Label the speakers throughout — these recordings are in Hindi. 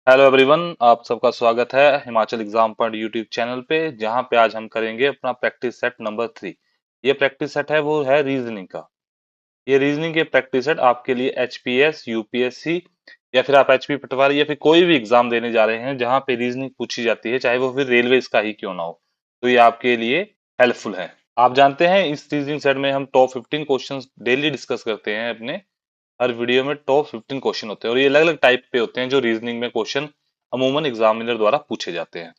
Speaker 1: हेलो एवरीवन, आप सबका स्वागत है Himachal exam point YouTube channel पे। जहां पे आज हम करेंगे अपना प्रैक्टिस सेट नंबर 3। ये प्रैक्टिस सेट है वो है रीजनिंग का। ये रीजनिंग के प्रैक्टिस सेट आपके लिए एचपीएस, यूपीएससी या फिर आप एचपी पटवारी या फिर कोई भी एग्जाम देने जा रहे हैं जहां पे रीजनिंग पूछी जाती है, चाहे वो फिर रेलवे का ही क्यों ना हो, तो ये आपके लिए हेल्पफुल है। आप जानते हैं इस रीजनिंग सेट में हम टॉप 15 क्वेश्चंस डेली डिस्कस करते हैं। अपने हर वीडियो में टॉप 15 क्वेश्चन होते हैं और ये अलग अलग टाइप पे होते हैं जो रीजनिंग में क्वेश्चन अमूमन एग्जामिनर द्वारा पूछे जाते हैं।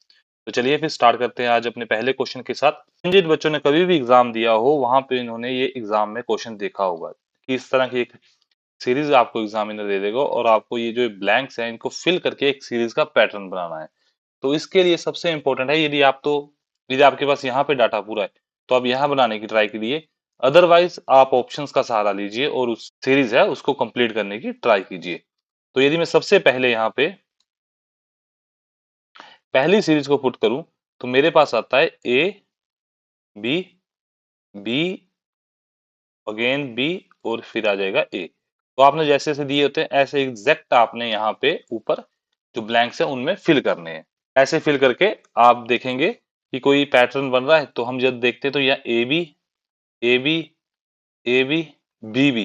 Speaker 1: तो चलिए फिर स्टार्ट करते हैं आज अपने पहले क्वेश्चन के साथ। जिन बच्चों ने कभी भी एग्जाम दिया हो वहां पे इन्होंने ये एग्जाम में क्वेश्चन देखा होगा कि इस तरह की एक सीरीज आपको एग्जामिनर दे देगा और आपको ये जो ब्लैंक्स हैं इनको फिल करके एक सीरीज का पैटर्न बनाना है। तो इसके लिए सबसे इंपॉर्टेंट है, यदि आपके पास यहाँ पे डाटा पूरा है तो आप यहाँ बनाने की ट्राई कीजिए। अदरवाइज आप ऑप्शंस का सहारा लीजिए और उस सीरीज है उसको कंप्लीट करने की ट्राई कीजिए। तो यदि मैं सबसे पहले यहाँ पे पहली सीरीज को पुट करूं तो मेरे पास आता है A B, B again B और फिर आ जाएगा ए। तो आपने जैसे जैसे दिए होते हैं ऐसे एग्जैक्ट आपने यहाँ पे ऊपर जो ब्लैंक्स है उनमें फिल करने हैं। ऐसे फिल करके आप देखेंगे कि कोई पैटर्न बन रहा है। तो हम जब देखते हैं तो यहाँ A B, A B, B B,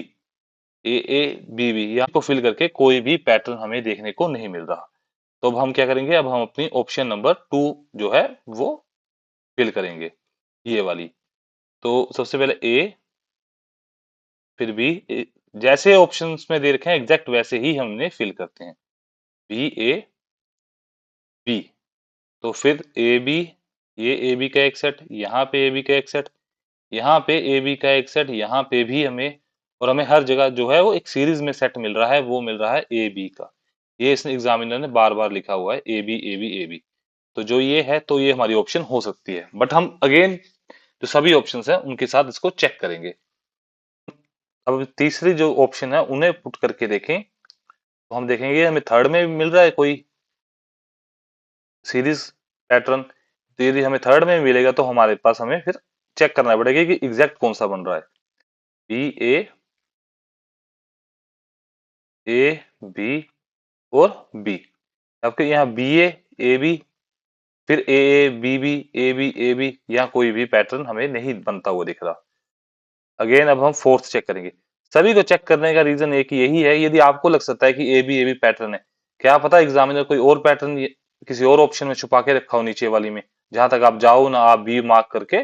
Speaker 1: A B B, यहाँ को फिल करके कोई भी पैटर्न हमें देखने को नहीं मिल रहा। तो अब हम क्या करेंगे, अब हम अपनी ऑप्शन नंबर 2 जो है वो फिल करेंगे, ये वाली। तो सबसे पहले ए फिर बी, जैसे ऑप्शंस में दे रखे हैं एग्जैक्ट वैसे ही हमने फिल करते हैं। बी ए बी, तो फिर ए बी, ये ए बी का एक सेट, यहाँ पे ए बी का एक सेट, यहाँ पे ए बी का एक सेट, यहाँ पे भी हमें, और हमें हर जगह जो है वो एक सीरीज में सेट मिल रहा है, वो मिल रहा है ए बी का। ये इस एग्जामिनर ने बार बार लिखा हुआ है A B A B A B. तो जो ये है तो ये हमारी ऑप्शन हो सकती है, बट हम अगेन जो सभी ऑप्शंस हैं उनके साथ इसको चेक करेंगे। अब तीसरी जो ऑप्शन है उन्हें पुट करके देखें तो हम देखेंगे हमें थर्ड में भी मिल रहा है कोई सीरीज पैटर्न। तो यदि हमें थर्ड में मिलेगा तो हमारे पास हमें फिर चेक करना पड़ेगा कि एग्जैक्ट कौन सा बन रहा है। बी ए बी और बी, आपके यहाँ बी ए बी, फिर ए बी बी, यहाँ कोई भी पैटर्न हमें नहीं बनता हुआ दिख रहा। अगेन अब हम फोर्थ चेक करेंगे। सभी को चेक करने का रीजन एक यही है, यदि आपको लग सकता है कि ए बी पैटर्न है, क्या पता एग्जामिनर कोई और पैटर्न किसी और ऑप्शन में छुपा के रखा हो नीचे वाली में, जहां तक आप जाओ ना आप बी मार्क करके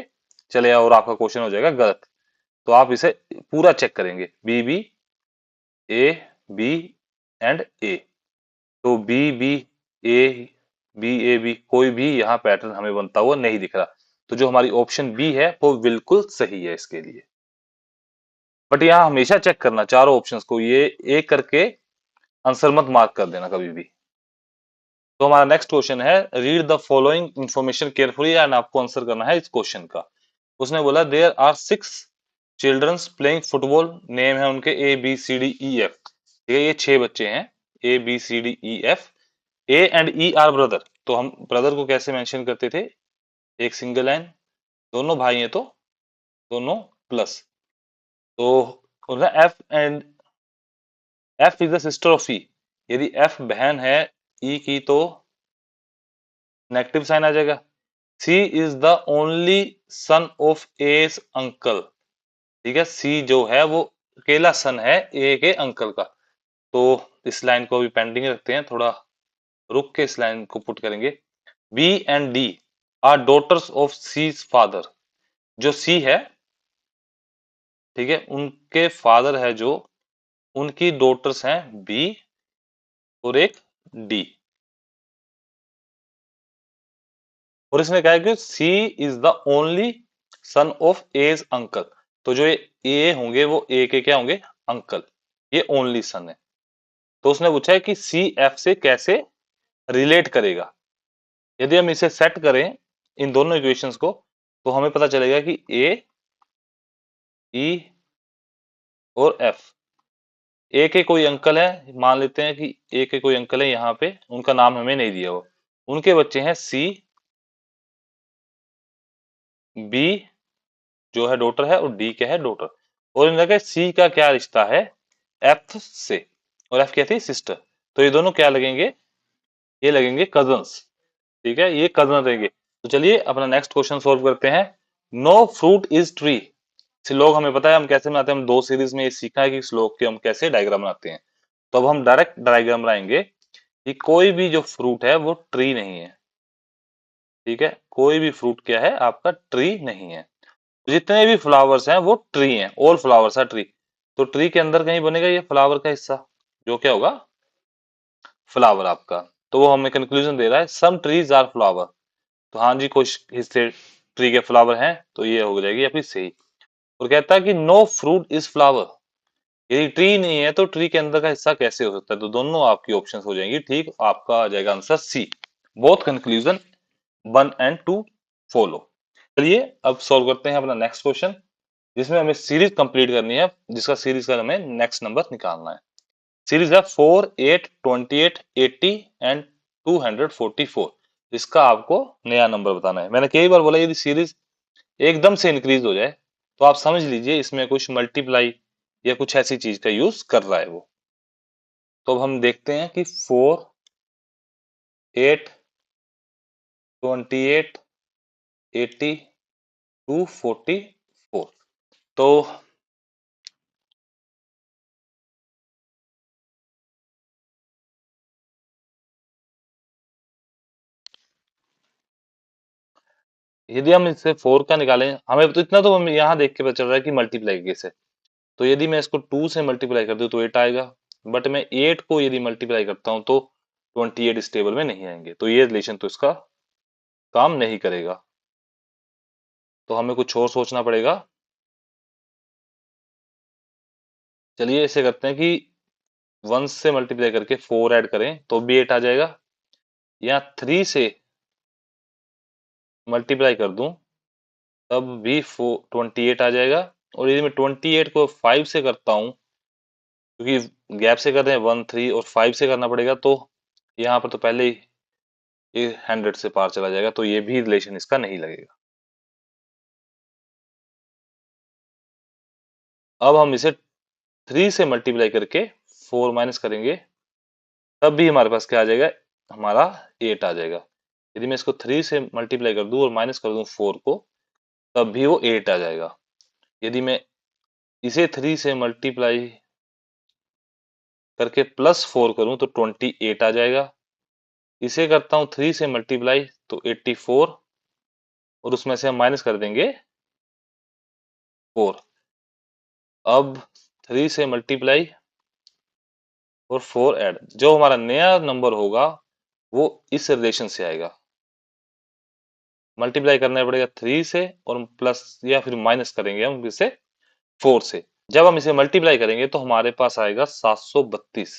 Speaker 1: चले आओ और आपका क्वेश्चन हो जाएगा गलत। तो आप इसे पूरा चेक करेंगे, बी ए बी एंड ए। तो ए बी कोई भी यहाँ पैटर्न हमें बनता हुआ नहीं दिख रहा। तो जो हमारी ऑप्शन बी है वो बिल्कुल सही है इसके लिए। बट यहाँ हमेशा चेक करना चारों ऑप्शंस को, ये एक करके आंसर मत मार्क कर देना कभी भी। तो हमारा नेक्स्ट क्वेश्चन है, read the following information carefully and आपको आंसर करना है इस क्वेश्चन का। उसने बोला there are 6 childrens playing football, name है उनके A B C D E F. ठीक है, ये 6 बच्चे हैं, A B C D E F. A and E are brother, तो हम ब्रदर को कैसे मेंशन करते थे, एक सिंगल लाइन, दोनों भाई हैं तो दोनों प्लस। तो F and F is the sister of E, यदि एफ बहन है ई की तो नेगेटिव साइन आ जाएगा। C is the only son of S uncle, ठीक है, सी जो है वो अकेला सन है ए के अंकल का। तो इस लाइन को भी पेंडिंग रखते हैं, थोड़ा रुक के इस लाइन को पुट करेंगे। B and D are daughters of C's father, जो सी है, ठीक है, उनके फादर है जो, उनकी डॉटर्स हैं बी और एक डी। और इसने कहा है कि C is the only son of A's uncle, तो जो ए होंगे वो ए के क्या होंगे, अंकल, ये ओनली सन है। तो उसने पूछा है कि सी एफ से कैसे रिलेट करेगा। यदि हम इसे सेट करें इन दोनों इक्वेशंस को तो हमें पता चलेगा कि ए ई और एफ, ए के कोई अंकल है, मान लेते हैं कि ए के कोई अंकल है यहाँ पे, उनका नाम हमें नहीं दिया हुआ, उनके बच्चे हैं सी, बी जो है डॉटर है और डी क्या है डॉटर। और इन लगे सी का क्या रिश्ता है एफ से, और एफ क्या थी सिस्टर। तो ये दोनों क्या लगेंगे, ये लगेंगे कजन्स। ठीक है, ये कजन रहेंगे। तो चलिए अपना नेक्स्ट क्वेश्चन सॉल्व करते हैं। No fruit is tree. श्लोक हमें पता है हम कैसे बनाते हैं, हम दो सीरीज में ये सीखा है कि श्लोक के हम कैसे डायग्राम बनाते हैं। तो अब हम डायरेक्ट डायग्राम बनाएंगे कि कोई भी जो फ्रूट है वो ट्री नहीं है। ठीक है, कोई भी फ्रूट क्या है आपका, ट्री नहीं है। जितने भी फ्लावर्स हैं वो ट्री हैं, ऑल फ्लावर्स आर ट्री। तो ट्री के अंदर कहीं बनेगा ये फ्लावर का हिस्सा, जो क्या होगा, फ्लावर आपका। तो वो हमें कंक्लूजन दे रहा है सम ट्रीज आर फ्लावर। तो हाँ जी, कुछ हिस्से ट्री के फ्लावर हैं, तो ये हो जाएगी आपकी सही। और कहता है कि नो फ्रूट इज फ्लावर। यदि ट्री नहीं है तो ट्री के अंदर का हिस्सा कैसे हो सकता है, तो दोनों आपकी ऑप्शंस हो जाएंगी ठीक, आपका आ जाएगा answer C. Both conclusion 1 and 2 follow. चलिए अब सॉल्व करते हैं अपना नेक्स्ट क्वेश्चन, जिसमें हमें सीरीज कंप्लीट करनी है, जिसका सीरीज का हमें नेक्स्ट नंबर निकालना है। सीरीज है 4, 8, 28, 80 एंड 244। इसका आपको नया नंबर बताना है। मैंने कई बार बोला यदि सीरीज एकदम से इंक्रीज हो जाए तो आप समझ लीजिए इसमें कुछ मल्टीप्लाई या कुछ ऐसी चीज का यूज कर रहा है वो। तो अब हम देखते हैं कि 4, 8, 28, 80, 244। तो यदि हम इससे 4 का निकालें, हमें तो इतना तो हम यहाँ देख के पता चल रहा है कि मल्टीप्लाई कैसे। तो यदि मैं इसको 2 से मल्टीप्लाई कर दूं तो 8 आएगा। बट मैं 8 को यदि मल्टीप्लाई करता हूं तो 28 इस टेबल में नहीं आएंगे, तो ये रिलेशन तो इसका काम नहीं करेगा। तो हमें कुछ और सोचना पड़ेगा। चलिए ऐसे करते हैं कि 1 से मल्टीप्लाई करके 4 ऐड करें तो भी 8 आ जाएगा, या 3 से मल्टीप्लाई कर दूं तब भी 28 आ जाएगा। और यदि मैं 28 को 5 से करता हूं, क्योंकि गैप से कर रहे हैं 1, 3 और 5 से करना पड़ेगा, तो यहाँ पर तो पहले ही ये 100 से पार चला जाएगा, तो ये भी रिलेशन इसका नहीं लगेगा। अब हम इसे 3 से मल्टीप्लाई करके 4 माइनस करेंगे, तब भी हमारे पास क्या आ जाएगा, हमारा 8 आ जाएगा। यदि मैं इसको 3 से मल्टीप्लाई कर दूं और माइनस कर दूं 4 को, तब भी वो 8 आ जाएगा। यदि मैं इसे 3 से मल्टीप्लाई करके +4 करूं तो 28 आ जाएगा। इसे करता हूं 3 से मल्टीप्लाई तो 84, और उसमें से हम माइनस कर देंगे 4। अब 3 से मल्टीप्लाई और 4 ऐड, जो हमारा नया नंबर होगा वो इस रिलेशन से आएगा। मल्टीप्लाई करना पड़ेगा 3 से, और प्लस या फिर माइनस करेंगे हम इसे 4 से। जब हम इसे मल्टीप्लाई करेंगे तो हमारे पास आएगा 732।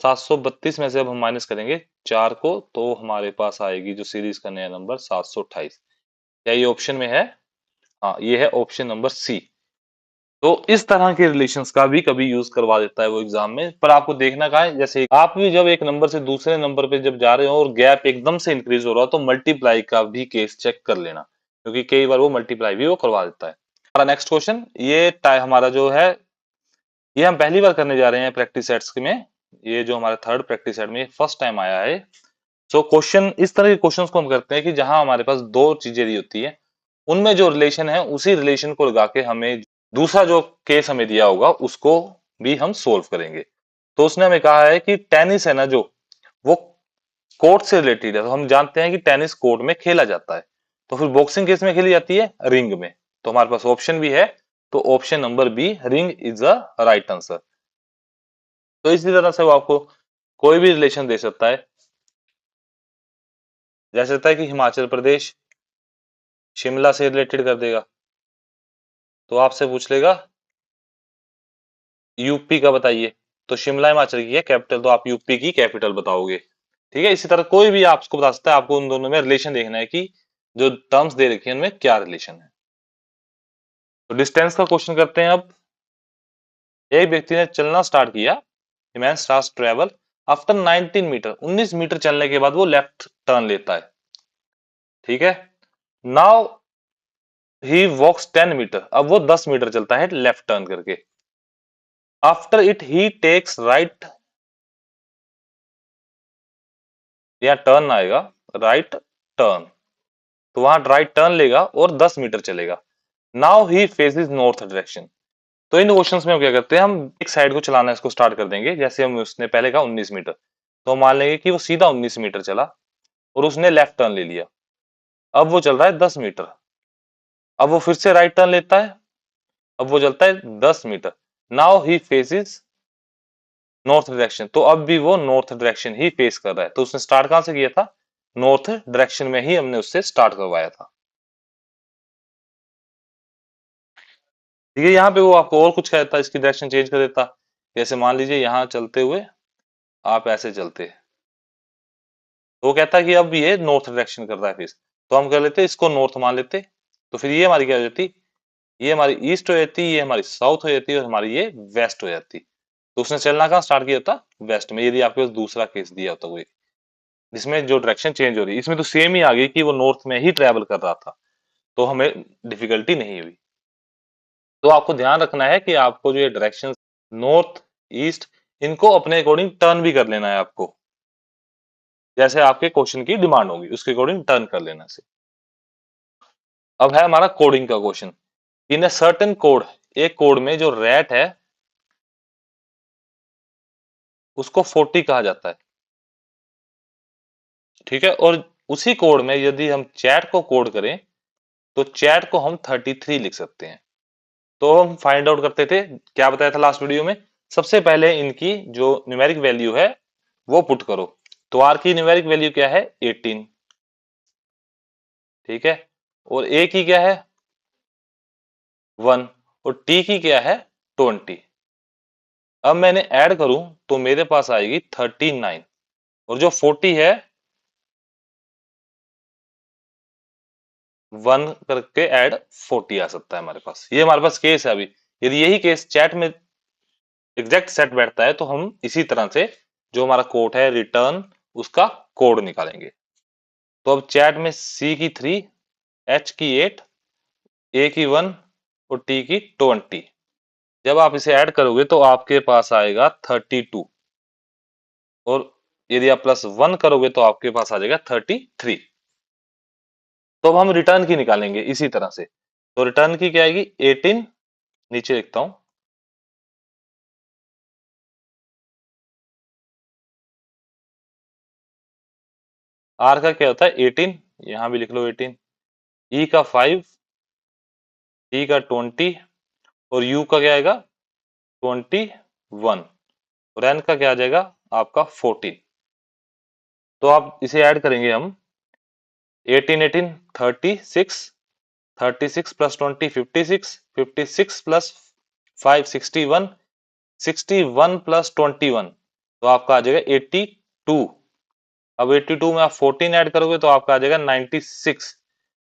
Speaker 1: 732 में से अब हम माइनस करेंगे 4 को, तो हमारे पास आएगी जो सीरीज का नया नंबर 728। क्या ये ऑप्शन में है? हाँ, ये है ऑप्शन नंबर सी। तो इस तरह के रिलेशंस का भी कभी यूज करवा देता है वो एग्जाम में, पर आपको देखना का है, जैसे आप भी जब एक नंबर से दूसरे नंबर पे जब जा रहे हो और गैप एकदम से इंक्रीज हो रहा हो तो मल्टीप्लाई का भी केस चेक कर लेना, क्योंकि कई बार वो मल्टीप्लाई भी वो करवा देता है। हमारा नेक्स्ट क्वेश्चन, ये हमारा जो है, ये हम पहली बार करने जा रहे हैं प्रैक्टिस सेट्स में। ये जो हमारा थर्ड प्रैक्टिस सेट में फर्स्ट टाइम आया है। सो क्वेश्चन, इस तरह के क्वेश्चंस को हम करते हैं कि जहां हमारे पास दो चीजें दी होती है, उनमें जो रिलेशन है उसी रिलेशन को लगा के हमें दूसरा जो केस हमें दिया होगा उसको भी हम सोल्व करेंगे। तो उसने हमें कहा है कि टेनिस है ना जो, वो कोर्ट से रिलेटेड है। तो हम जानते हैं कि टेनिस कोर्ट में खेला जाता है, तो फिर बॉक्सिंग किस में खेली जाती है, रिंग में। तो हमारे पास ऑप्शन भी है, तो option number B, ring is a right answer. तो इसी तरह से वो आपको कोई भी रिलेशन दे सकता है, जैसे होता है कि हिमाचल प्रदेश शिमला से रिलेटेड कर देगा, तो आपसे पूछ लेगा यूपी का बताइए, तो शिमला हिमाचल की है कैपिटल, तो आप यूपी की कैपिटल बताओगे। ठीक है, इसी तरह कोई भी आपको बता सकता है, आपको उन दोनों में रिलेशन देखना है कि जो टर्म्स दे रखी है उनमें क्या रिलेशन है। तो डिस्टेंस का क्वेश्चन करते हैं अब। एक व्यक्ति ने चलना स्टार्ट किया, man start travel after 19 meter, 19 meter चलने के बाद वो लेफ्ट टर्न लेता है। ठीक है, नाउ ही वॉक्स 10 मीटर, अब वो 10 मीटर चलता है लेफ्ट टर्न करके। After it he takes right यहाँ टर्न आएगा, राइट टर्न, तो वहां राइट टर्न लेगा और 10 मीटर चलेगा। Now he faces north direction. तो इन क्वेश्चंस में हम क्या करते हैं, हम एक साइड को चलाना इसको स्टार्ट कर देंगे। जैसे हम उसने पहले कहा 19 मीटर, तो हम मान लेंगे कि वो सीधा 19 मीटर चला और उसने लेफ्ट टर्न ले लिया। अब वो चल रहा है 10 मीटर, अब वो फिर से राइट टर्न लेता है, अब वो चलता है 10 meter. Now he faces north direction, तो अब भी वो नॉर्थ डायरेक्शन ही फेस कर रहा है। तो उसने स्टार्ट कहां से किया था, नॉर्थ डायरेक्शन में ही हमने उससे स्टार्ट करवाया था। ठीक है, यहाँ पे वो आपको और कुछ कहता है, इसकी डायरेक्शन चेंज कर देता। जैसे मान लीजिए यहाँ चलते हुए आप ऐसे चलते, तो वो कहता है कि अब ये नॉर्थ डायरेक्शन कर रहा है फेस, तो हम कर लेते इसको नॉर्थ मान लेते। तो फिर ये हमारी क्या हो जाती, ये हमारी ईस्ट हो जाती, ये हमारी साउथ हो जाती और हमारी ये वेस्ट हो जाती। तो उसने चलना कहाँ स्टार्ट किया था, वेस्ट में। यदि आपके पास दूसरा केस दिया होता कोई जिसमें जो डायरेक्शन चेंज हो रही है, इसमें तो सेम ही आ गई कि वो नॉर्थ में ही ट्रेवल कर रहा था, तो हमें डिफिकल्टी नहीं हुई। तो आपको ध्यान रखना है कि आपको जो ये डायरेक्शन नॉर्थ ईस्ट, इनको अपने अकॉर्डिंग टर्न भी कर लेना है आपको। जैसे आपके क्वेश्चन की डिमांड होगी उसके अकॉर्डिंग टर्न कर लेना से। अब है हमारा कोडिंग का question. In a certain code, एक कोड में जो रैट है उसको 40 कहा जाता है। ठीक है, और उसी कोड में यदि हम चैट को कोड करें तो चैट को हम 33 लिख सकते हैं। तो हम फाइंड आउट करते थे, क्या बताया था लास्ट वीडियो में, सबसे पहले इनकी जो न्यूमेरिक वैल्यू है वो पुट करो। तो आर की न्यूमेरिक वैल्यू क्या है, 18। ठीक है, और ए की क्या है, 1, और टी की क्या है, 20। अब मैंने ऐड करूं तो मेरे पास आएगी 39, और जो 40 है 1 करके ऐड 40 आ सकता है हमारे पास। ये हमारे पास केस है अभी। यदि यही केस चैट में एग्जैक्ट सेट बैठता है तो हम इसी तरह से जो हमारा कोड है रिटर्न, उसका कोड निकालेंगे। तो अब चैट में सी की 3, एच की 8, ए की 1 और टी की 20, जब आप इसे ऐड करोगे तो आपके पास आएगा 32, और यदि आप +1 करोगे तो आपके पास आ जाएगा 33। तो अब हम रिटर्न की निकालेंगे इसी तरह से। तो रिटर्न की क्या आएगी, 18, नीचे लिखता हूं, आर का क्या होता है 18, यहां भी लिख लो 18, ई का 5, टी का 20, और यू का क्या आएगा 21, और एन का क्या आ जाएगा आपका 14। तो आप इसे ऐड करेंगे हम, 18 18 36, 36 + 20 56, 56 + 5 61, 61 + 21, तो आपका आ जाएगा 82। अब 82 में आप 14 ऐड करोगे तो आपका आ जाएगा 96।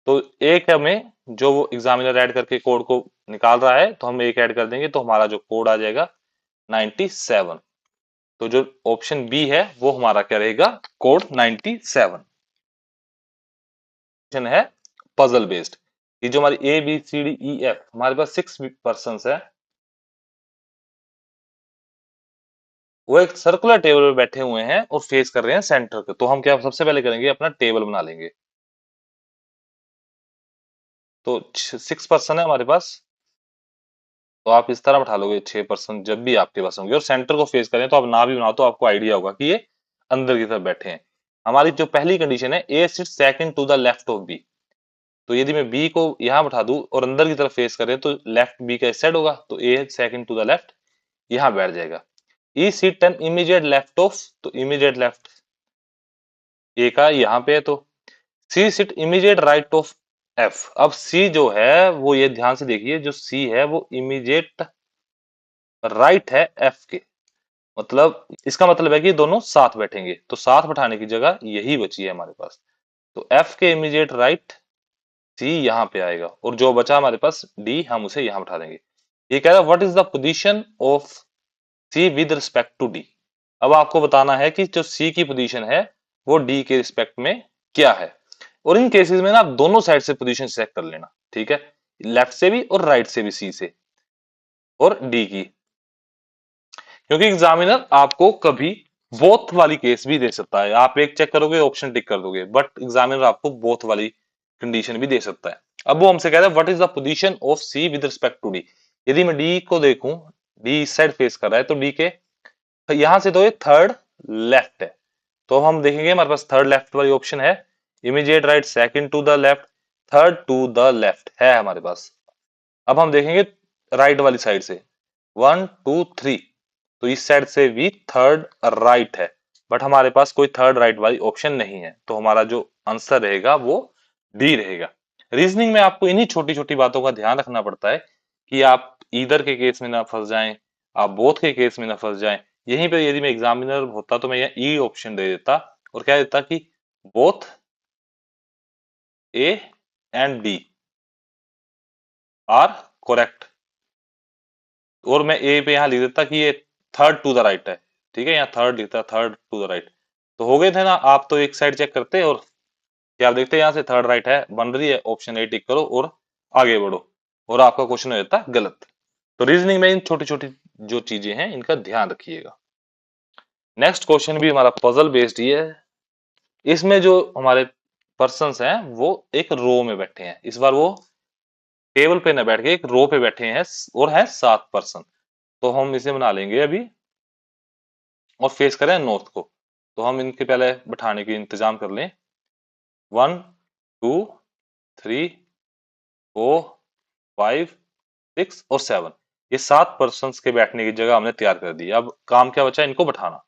Speaker 1: तो एक हमें जो वो एग्जामिनर ऐड करके कोड को निकाल रहा है, तो हम एक ऐड कर देंगे तो हमारा जो कोड आ जाएगा 97। तो जो ऑप्शन बी है वो हमारा क्या रहेगा, कोड 97 है पजल बेस्ड। ये जो हमारी A B C D E F, हमारे पास 6 पर्सन है, वो एक सर्कुलर टेबल पे बैठे हुए हैं और फेस कर रहे हैं सेंटर के। तो हम क्या सबसे पहले करेंगे, अपना टेबल बना लेंगे। तो 6 पर्सन है हमारे पास, तो आप इस तरह बैठा लोगे 6 पर्सन जब भी आपके पास होंगे और सेंटर को फेस करें। तो आप ना भी बनाओ तो आपको आइडिया होगा कि ये अंदर की तरफ बैठे हैं। हमारी जो पहली कंडीशन है, A sit second to the left of B. तो यदि मैं बी को यहाँ बैठा दूं और अंदर की तरफ फेस करें तो लेफ्ट बी का इस साइड होगा, तो A second to the left यहाँ बैठ जाएगा। E seat an immediate left of, तो इमीडिएट लेफ्ट ए का यहाँ पे है, तो C sit immediate right of F. अब सी जो है वो, ये ध्यान से देखिए, जो सी है वो इमीडिएट राइट है एफ के। मतलब इसका मतलब है कि दोनों साथ बैठेंगे, तो साथ बैठाने की जगह यही बची है हमारे पास। तो एफ के इमीडिएट राइट सी यहाँ पे आएगा, और जो बचा हमारे पास डी, हम उसे यहाँ बैठा देंगे। ये कह रहा है what is the position of C with respect to D. अब आपको बताना है कि जो सी की पोजीशन है वो डी के रिस्पेक्ट में क्या है। और इन केसेस में ना आप दोनों साइड से पोजीशन चेक कर लेना, ठीक है, लेफ्ट से भी और राइट से भी, सी से और डी की। क्योंकि एग्जामिनर आपको कभी बोथ वाली केस भी दे सकता है। आप एक चेक करोगे, ऑप्शन टिक कर दोगे, बट एग्जामिनर आपको बोथ वाली कंडीशन भी दे सकता है। अब वो हमसे कह रहा है what is the position of C with respect to D. यदि मैं डी को देखूं, डी इस साइड फेस कर रहा है, तो डी के यहां से तो ये थर्ड लेफ्ट है, तो हम देखेंगे हमारे पास थर्ड लेफ्ट वाली ऑप्शन है। Immediate right, second to the left, third to the left है हमारे पास। अब हम देखेंगे राइट वाली साइड से, 1 2 3, तो इस साइड से भी थर्ड राइट है, बट हमारे पास कोई थर्ड राइट वाली ऑप्शन नहीं है, तो हमारा जो आंसर रहेगा वो डी रहेगा। रीजनिंग में आपको इन्हीं छोटी छोटी बातों का ध्यान रखना पड़ता है कि आप ईदर के केस में ना फंस जाएं, आप बोथ के केस में ना फंस जाएं। यहीं पे यदि मैं एग्जामिनर होता तो मैं यह ई ऑप्शन दे देता और क्या देता कि both A and D are correct, और मैं ए पे यहाँ लिख देता कि ये थर्ड टू द राइट है। ठीक है, यहाँ थर्ड लिखता, थर्ड टू द राइट, तो हो गए थे ना। आप तो एक साइड चेक करते और क्या आप देखते यहाँ से थर्ड राइट है बन रही है, ऑप्शन ए टिक करो और आगे बढ़ो, और आपका क्वेश्चन हो जाता गलत। तो रीजनिंग में इन छोटी छोटी जो चीजें हैं इनका ध्यान रखिएगा। नेक्स्ट क्वेश्चन भी हमारा पजल बेस्ड ही है। इसमें जो हमारे पर्सन्स हैं वो एक रो में बैठे हैं, इस बार वो टेबल पे न बैठ के एक रो पे बैठे हैं, और है 7 पर्सन। तो हम इसे बना लेंगे अभी और फेस करें नॉर्थ को। तो हम इनके पहले बैठाने के इंतजाम कर लें। 1 2 3 4 5 6 और 7, ये 7 पर्सन के बैठने की जगह हमने तैयार कर दी। अब काम क्या बचा, इनको बैठाना।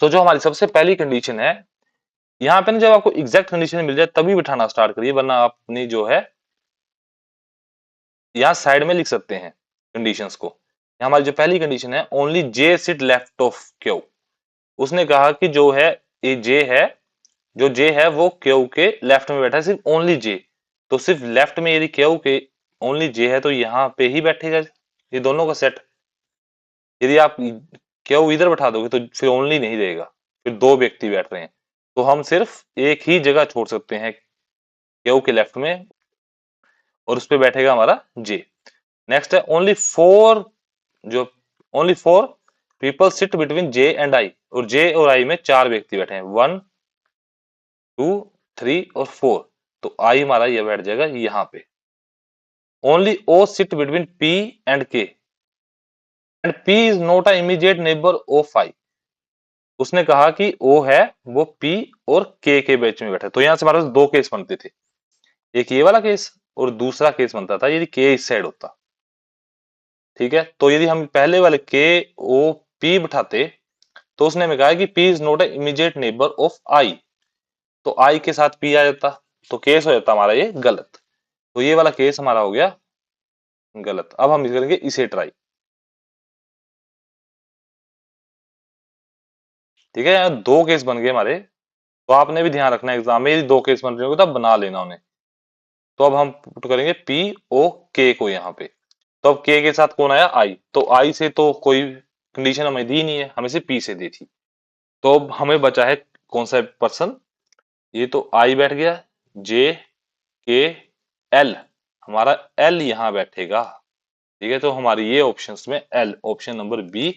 Speaker 1: सो जो हमारी सबसे पहली कंडीशन है, यहाँ पे ना जब आपको एग्जैक्ट कंडीशन मिल जाए तभी बैठाना स्टार्ट करिए, वरना आप अपनी जो है यहाँ साइड में लिख सकते हैं कंडीशंस को। यहाँ हमारी जो पहली कंडीशन है, only J sit left of Q. उसने कहा कि जो है ये जे है, जो जे है वो क्यू के लेफ्ट में बैठा है, सिर्फ ओनली जे। तो सिर्फ लेफ्ट में यदि क्यू के ओनली जे है तो यहाँ पे ही बैठेगा ये दोनों का सेट। यदि आप क्यू इधर बैठा दोगे तो फिर ओनली नहीं रहेगा, फिर दो व्यक्ति बैठ रहे हैं। तो हम सिर्फ एक ही जगह छोड़ सकते हैं क्यू के लेफ्ट में, और उस पर बैठेगा हमारा जे। नेक्स्ट है ओनली फोर, जो only four people sit between J and I, और जे और आई में 4 व्यक्ति बैठे हैं, 1 2 3 और 4। तो आई हमारा ये बैठ जाएगा यहाँ पे। Only O sit between P and K, and P is not a immediate neighbour of I. उसने कहा कि ओ है वो पी और के बीच में बैठा है। तो यहां से हमारे पास दो केस बनते थे, एक ये वाला केस और दूसरा केस बनता था यदि के इस साइड होता। ठीक है, तो यदि हम पहले वाले के ओ पी बिठाते तो उसने हमें कहा कि P is not a immediate neighbour of I, तो आई के साथ पी आ जाता, तो केस हो जाता हमारा ये गलत। तो ये वाला केस हमारा हो गया गलत। अब हम करेंगे इसे ट्राई। ठीक है, यहाँ दो केस बन गए हमारे, तो आपने भी ध्यान रखना एग्जाम में यदि दो केस बन रहे होंगे तब बना लेना उन्हें। तो अब हम पुट करेंगे पी ओ के को यहाँ पे। तो अब के साथ कौन आया, आई, तो आई से तो कोई कंडीशन हमें दी नहीं है, हमें सिर्फ पी से दी थी। तो अब हमें बचा है कौन सा पर्सन, ये तो आई बैठ गया, जे के एल, हमारा एल यहाँ बैठेगा। ठीक है, तो हमारी ये ऑप्शंस में एल, ऑप्शन नंबर बी,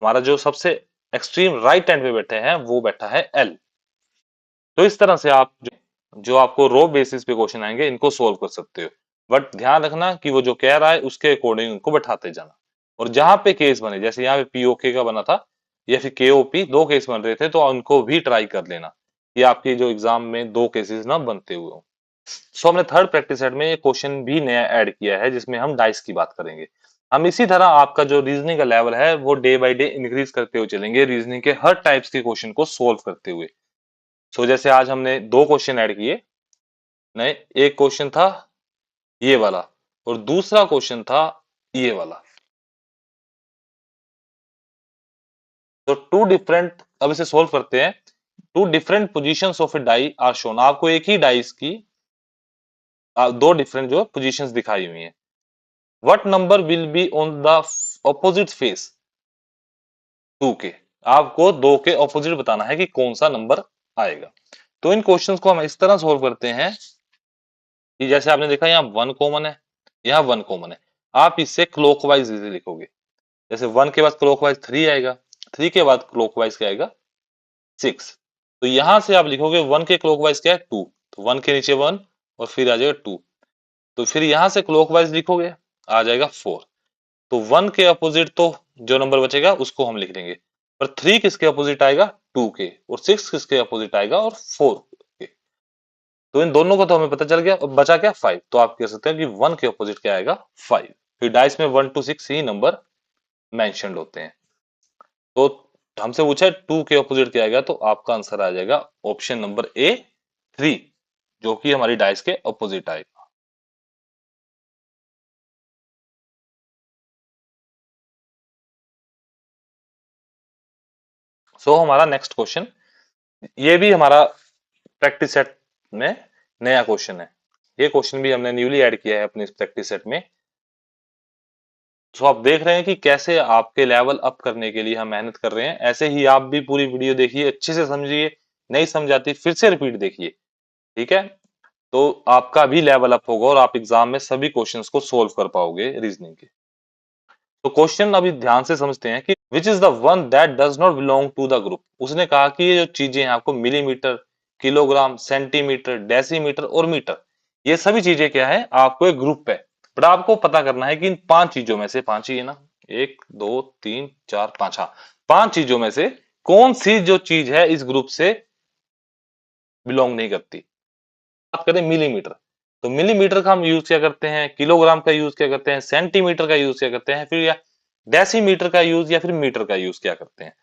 Speaker 1: हमारा जो सबसे एक्सट्रीम राइट हैंड पे बैठे हैं वो बैठा है एल। तो इस तरह से आप जो आपको रो बेसिस पे क्वेश्चन आएंगे इनको सोल्व कर सकते हो, बट ध्यान रखना कि वो जो कह रहा है उसके अकॉर्डिंग उनको बैठाते जाना। और जहां पे केस बने, जैसे यहाँ पे पीओके का बना था या फिर केओपी, दो केस बन रहे थे, तो उनको भी ट्राई कर लेना कि आपकी जो एग्जाम में दो केसेस ना बनते हुए हो। सो हमने थर्ड प्रैक्टिस सेट में ये क्वेश्चन भी नया ऐड किया है जिसमें हम डाइस की बात करेंगे। हम इसी तरह आपका जो रीजनिंग का लेवल है वो डे बाय डे इंक्रीज करते हुए चलेंगे, रीजनिंग के हर टाइप्स के क्वेश्चन को सोल्व करते हुए। सो जैसे आज हमने दो क्वेश्चन ऐड किए नए, एक क्वेश्चन था ये वाला और दूसरा क्वेश्चन था ये वाला। तो टू डिफरेंट, अब इसे सोल्व करते हैं। Two different positions of a die are shown, आपको एक ही डाइस की दो डिफरेंट जो पोजीशंस दिखाई हुई हैं। What number will be on the opposite face to K, आपको दो के ऑपोजिट बताना है कि कौन सा नंबर आएगा। तो इन क्वेश्चंस को हम इस तरह सोल्व करते हैं कि जैसे आपने देखा यहाँ 1 कॉमन है, यहाँ 1 कॉमन है, आप इससे क्लॉकवाइज लिखोगे। जैसे 1 के बाद क्लॉकवाइज 3 आएगा, 3 के बाद क्लॉकवाइज क्या आएगा 6। तो यहां से आप लिखोगे 1 के क्लॉकवाइज क्या है 2, तो 1 के नीचे 1 और फिर आ जाएगा 2। तो फिर यहां से क्लॉकवाइज लिखोगे आ जाएगा 4। तो 1 के अपोजिट तो जो नंबर बचेगा उसको हम लिख देंगे, पर 3 किसके अपोजिट आएगा 2 के, और 6 किसके अपोजिट आएगा और 4 के। तो इन दोनों का तो हमें पता चल गया, और बचा क्या 5। तो आप कह सकते हैं कि 1 के अपोजिट क्या आएगा 5। फिर डाइस में 1 to 6 ही नंबर मेंशन्ड होते हैं। तो हमसे पूछा है 2 के अपोजिट क्या आएगा, तो आपका आंसर आ जाएगा ऑप्शन नंबर ए 3, जो कि हमारी डाइस के अपोजिट आएगा। सो हमारा नेक्स्ट क्वेश्चन, ये भी हमारा प्रैक्टिस सेट में नया क्वेश्चन है। ये क्वेश्चन भी हमने न्यूली ऐड किया है अपने इस प्रैक्टिस सेट में। तो आप देख रहे हैं कि कैसे आपके लेवल अप करने के लिए हम मेहनत कर रहे हैं। ऐसे ही आप भी पूरी वीडियो देखिए, अच्छे से समझिए, नहीं समझ आती फिर से रिपीट देखिए, ठीक है। तो आपका भी लेवल अप होगा और आप एग्जाम में सभी क्वेश्चंस को सोल्व कर पाओगे रीजनिंग के। तो क्वेश्चन अभी ध्यान से समझते हैं कि which is the one that does not belong to the group. उसने कहा कि ये जो चीजें हैं आपको मिलीमीटर, किलोग्राम, सेंटीमीटर, डेसीमीटर और मीटर, ये सभी चीजें क्या है आपको एक ग्रुप है। बट आपको पता करना है कि इन 5 चीजों में से, 5 ही है ना, 1 2 3 4 5, हाँ 5 चीजों में से कौन सी जो चीज है इस ग्रुप से बिलोंग नहीं करती। बात करें मिलीमीटर, तो मिलीमीटर का हम यूज क्या करते हैं, किलोग्राम का यूज क्या करते हैं, सेंटीमीटर का यूज क्या करते हैं, फिर या डेसीमीटर का यूज या फिर मीटर का यूज क्या करते हैं।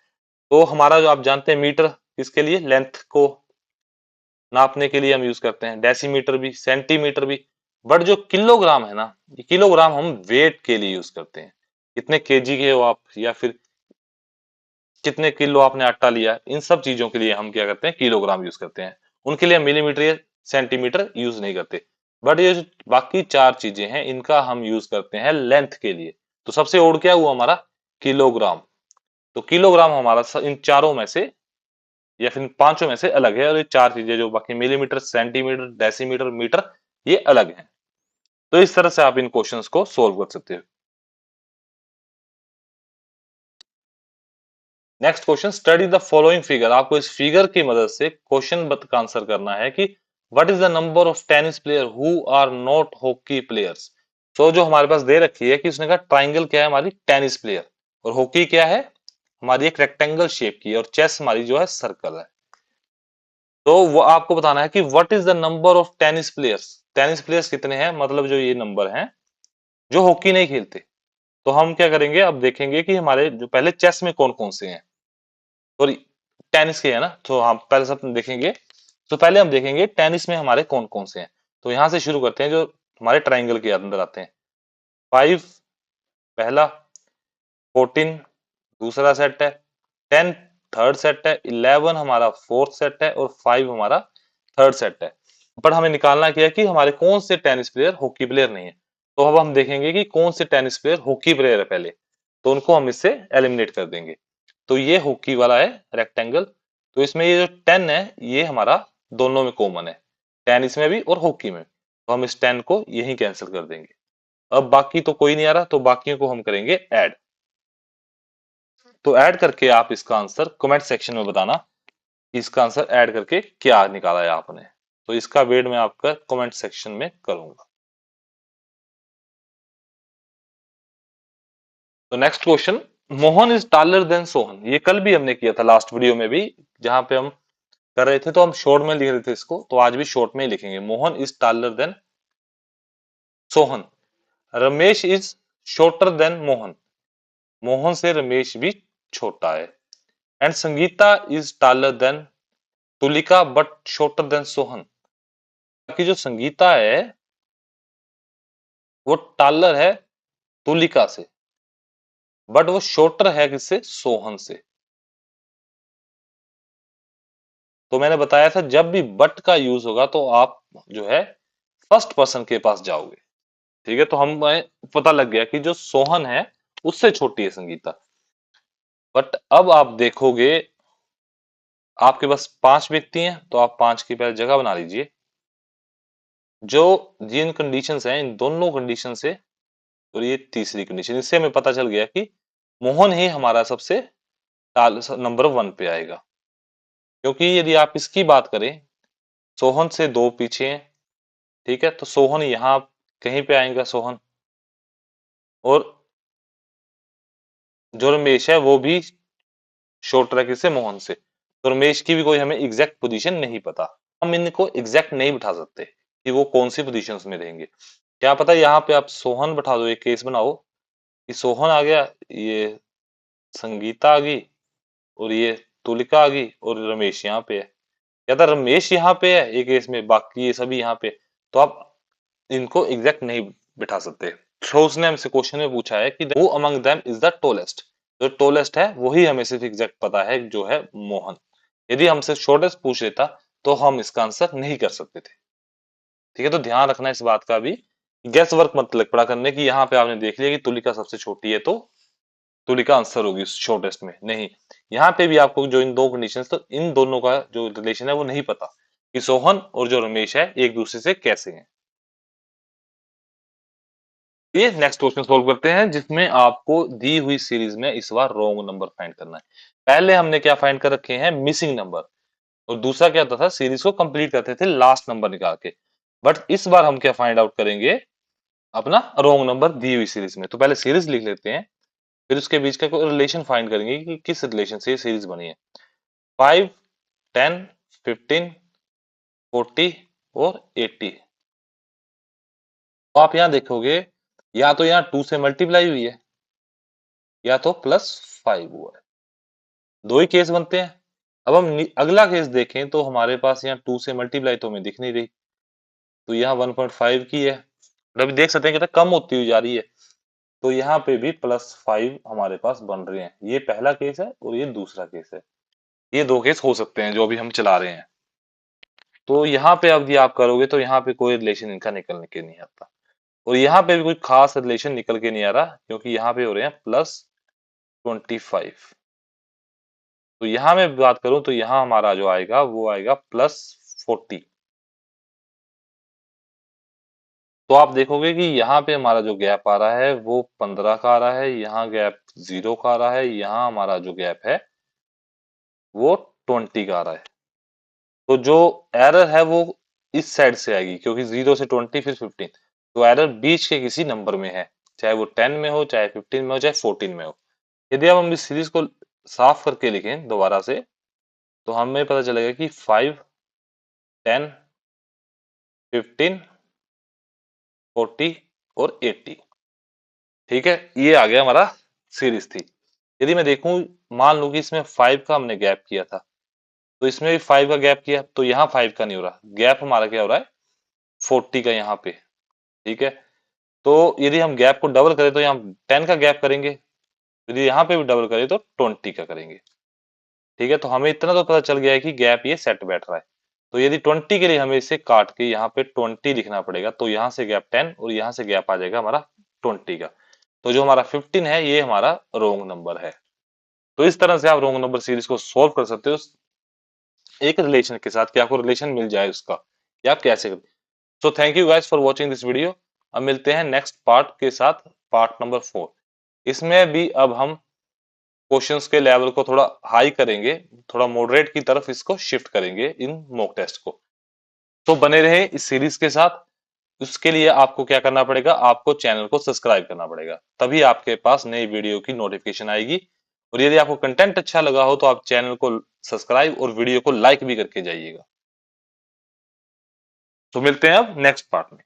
Speaker 1: तो हमारा जो आप जानते हैं मीटर किसके लिए, लेंथ को नापने के लिए हम यूज करते हैं, डेसीमीटर भी, सेंटीमीटर भी। बट जो किलोग्राम है ना, ये किलोग्राम हम वेट के लिए यूज करते हैं। कितने केजी के हो आप, या फिर कितने किलो आपने आटा लिया, इन सब चीजों के लिए हम क्या करते हैं किलोग्राम यूज करते हैं। उनके लिए हम मिलीमीटर या सेंटीमीटर यूज नहीं करते। बट ये जो बाकी 4 चीजें हैं इनका हम यूज करते हैं लेंथ के लिए। तो सबसे ओड क्या हुआ हमारा किलोग्राम। तो किलोग्राम हमारा इन चारों में से या फिर इन पांचों में से अलग है, और ये 4 चीजें जो बाकी मिलीमीटर, सेंटीमीटर, डेसीमीटर, मीटर, ये अलग है। तो इस तरह से आप इन क्वेश्चंस को सोल्व कर सकते हो। Next question, study the following figure. आपको इस फिगर की मदद से क्वेश्चन का आंसर करना है कि what is the number of tennis player who are not hockey players. तो जो हमारे पास दे रखी है कि उसने कहा ट्राइंगल क्या है हमारी टेनिस प्लेयर, और हॉकी क्या है हमारी एक रेक्टेंगल शेप की है, और चेस हमारी जो है सर्कल है। तो वो आपको बताना है कि what is the number of tennis players. Tennis players कितने हैं, मतलब जो ये नंबर हैं जो हॉकी नहीं खेलते। तो हम क्या करेंगे, अब देखेंगे कि हमारे जो पहले चेस में कौन कौन से हैं, और टेनिस के है ना, तो हम पहले सब देखेंगे। तो पहले हम देखेंगे टेनिस में हमारे कौन कौन से हैं। तो यहां से शुरू करते हैं जो हमारे ट्राइंगल के अंदर आते हैं। 5 पहला, 14 दूसरा सेट है, 10 थर्ड सेट है, 11 हमारा फोर्थ सेट है, और 5 हमारा थर्ड सेट है। पर हमें निकालना क्या है कि हमारे कौन से टेनिस प्लेयर हॉकी प्लेयर नहीं है। तो अब हम देखेंगे कि कौन से टेनिस प्लेयर हॉकी प्लेयर है पहले, तो उनको हम इससे एलिमिनेट कर देंगे। तो ये हॉकी वाला है रेक्टेंगल। तो इसमें ये जो 10 है ये हमारा दोनों में कॉमन है, टेनिस में भी और हॉकी में। तो हम इस 10 को यही कैंसिल कर देंगे। अब बाकी तो कोई नहीं आ रहा, तो बाकियों को हम करेंगे ऐड। तो ऐड करके आप इसका आंसर कमेंट सेक्शन में बताना कि इसका आंसर ऐड करके क्या निकाला है आपने। तो इसका वेट मैं आपका कमेंट सेक्शन में करूंगा। तो next question, Mohan is taller than Sohan. ये कल भी हमने किया था लास्ट वीडियो में भी, जहां पे हम कर रहे थे तो हम शॉर्ट में लिख रहे थे इसको, तो आज भी शॉर्ट में ही लिखेंगे। Mohan is taller than Sohan. Ramesh is shorter than Mohan. Mohan से रमेश भी छोटा है। And Sangeeta is taller than Tulika but shorter than Sohan. कि जो संगीता है वो टॉलर है तुलिका से, बट वो शॉर्टर है किससे, सोहन से। तो मैंने बताया था जब भी बट का यूज होगा तो आप जो है फर्स्ट पर्सन के पास जाओगे, ठीक है। तो हमें पता लग गया कि जो सोहन है उससे छोटी है संगीता। बट अब आप देखोगे आपके पास 5 व्यक्ति हैं, तो आप 5 की पहले जगह बना लीजिए। जो जिन कंडीशंस हैं इन दोनों कंडीशन से, और ये तीसरी कंडीशन, इससे हमें पता चल गया कि मोहन ही हमारा सबसे नंबर 1 पे आएगा। क्योंकि यदि आप इसकी बात करें, सोहन से 2 पीछे हैं, ठीक है, तो सोहन यहाँ कहीं पे आएगा सोहन, और जो रमेश है वो भी शॉर्ट ट्रैक से मोहन से, तो रमेश की भी कोई हमें एग्जैक्ट पोजीशन नहीं पता। हम इनको एग्जैक्ट नहीं बिठा सकते कि वो कौन सी पोजीशंस में रहेंगे। क्या पता यहाँ पे आप सोहन बिठा दो, एक केस बनाओ कि सोहन आ गया, ये संगीता आ गई, और ये तुलिका आ गई, और रमेश यहाँ पे है, या तो रमेश यहाँ पे है एक केस में, बाकी ये सभी यहाँ पे, तो आप इनको एग्जैक्ट नहीं बिठा सकते। तो उसने हमसे क्वेश्चन में पूछा है कि who among them is the tallest, जो टोलेस्ट है वही हमें सिर्फ एग्जैक्ट पता है, जो है मोहन। यदि हमसे शॉर्टेस्ट पूछ लेता तो हम इसका आंसर नहीं कर सकते थे। ठीक है, तो ध्यान रखना इस बात का भी, गैस वर्क मत लग पड़ा करने की यहाँ पे आपने देख लिया कि तुलिका सबसे छोटी है, तो तुलिका आंसर होगी शॉर्टेस्ट में, नहीं। यहाँ पे भी आपको जो इन दो कंडीशन, तो इन दोनों का जो रिलेशन है वो नहीं पता कि सोहन और जो रमेश है एक दूसरे से कैसे हैं। ये नेक्स्ट क्वेश्चन सोल्व करते हैं, जिसमें आपको दी हुई सीरीज में इस बार रॉन्ग नंबर फाइंड करना है। पहले हमने क्या फाइंड कर रखे हैं, मिसिंग नंबर, और दूसरा क्या होता था, सीरीज को कंप्लीट करते थे लास्ट नंबर निकाल के। बट इस बार हम क्या फाइंड आउट करेंगे, अपना रॉन्ग नंबर दी हुई सीरीज में। तो पहले सीरीज लिख लेते हैं, फिर उसके बीच का कोई रिलेशन फाइंड करेंगे कि किस रिलेशन से ये सीरीज बनी है। 5, 10, 15, 40 और 80। तो आप यहाँ देखोगे, या तो यहाँ 2 से मल्टीप्लाई हुई है, या तो +5 हुआ है, दो ही केस बनते हैं। अब हम अगला केस देखें तो हमारे पास यहाँ 2 से मल्टीप्लाई तो हमें दिख नहीं रही, तो यहाँ 1.5 की है, और अभी देख सकते हैं कितना कम होती हुई जा रही है, तो यहाँ पे भी +5 हमारे पास बन रहे हैं। ये पहला केस है और ये दूसरा केस है, ये दो केस हो सकते हैं जो अभी हम चला रहे हैं। तो यहाँ पे अब ये आप करोगे तो यहाँ पे कोई रिलेशन इनका निकल के नहीं आता, और यहाँ पे भी कोई खास रिलेशन निकल के नहीं आ रहा, क्योंकि यहाँ पे हो रहे हैं +25। तो यहाँ मैं बात करूं तो यहाँ हमारा जो आएगा वो आएगा +40। तो आप देखोगे कि यहाँ पे हमारा जो गैप आ रहा है वो 15 का आ रहा है, यहाँ गैप 0 का आ रहा है, यहाँ हमारा जो गैप है वो 20 का आ रहा है। तो जो एरर है वो इस साइड से आएगी, क्योंकि 0 से 20 फिर 15, तो एरर बीच के किसी नंबर में है, चाहे वो 10 में हो, चाहे 15 में हो, चाहे 14 में हो। यदि अब हम इस सीरीज को साफ करके लिखें दोबारा से, तो हमें पता चलेगा कि 5, 10, 15, 40 और 80। ठीक है, ये आ गया हमारा सीरीज थी। यदि मैं देखूं, मान लूं कि इसमें 5 का हमने गैप किया था, तो इसमें भी 5 का गैप किया, तो यहाँ 5 का नहीं हो रहा, गैप हमारा क्या हो रहा है, 40 का यहाँ पे। ठीक है, तो यदि हम गैप को डबल करें तो यहाँ 10 का गैप करेंगे, यदि यहाँ पे भी डबल करें तो 20 का करेंगे। ठीक है, तो हमें इतना तो पता चल गया है कि गैप ये सेट बैठ रहा है। तो यदि 20 के लिए हमें इसे काट के यहाँ पे 20 लिखना पड़ेगा, तो यहाँ से गैप 10 और यहाँ से गैप आ जाएगा हमारा 20 का। तो जो हमारा 15 है ये हमारा रोंग नंबर है। तो इस तरह से आप रोंग नंबर सीरीज को सोल्व कर सकते हो एक रिलेशन के साथ, कि आपको रिलेशन मिल जाए उसका, कि आप कैसे करें। So thank you guys for watching this video. अब मिलते हैं नेक्स्ट पार्ट के साथ, पार्ट नंबर 4। इसमें भी अब हम क्वेश्चंस के लेवल को थोड़ा हाई करेंगे, थोड़ा मॉडरेट की तरफ इसको शिफ्ट करेंगे इन मॉक टेस्ट को। तो बने रहे इस सीरीज के साथ। उसके लिए आपको क्या करना पड़ेगा, आपको चैनल को सब्सक्राइब करना पड़ेगा, तभी आपके पास नई वीडियो की नोटिफिकेशन आएगी। और यदि आपको कंटेंट अच्छा लगा हो तो आप चैनल को सब्सक्राइब और वीडियो को लाइक भी करके जाइएगा। तो मिलते हैं अब नेक्स्ट पार्ट में।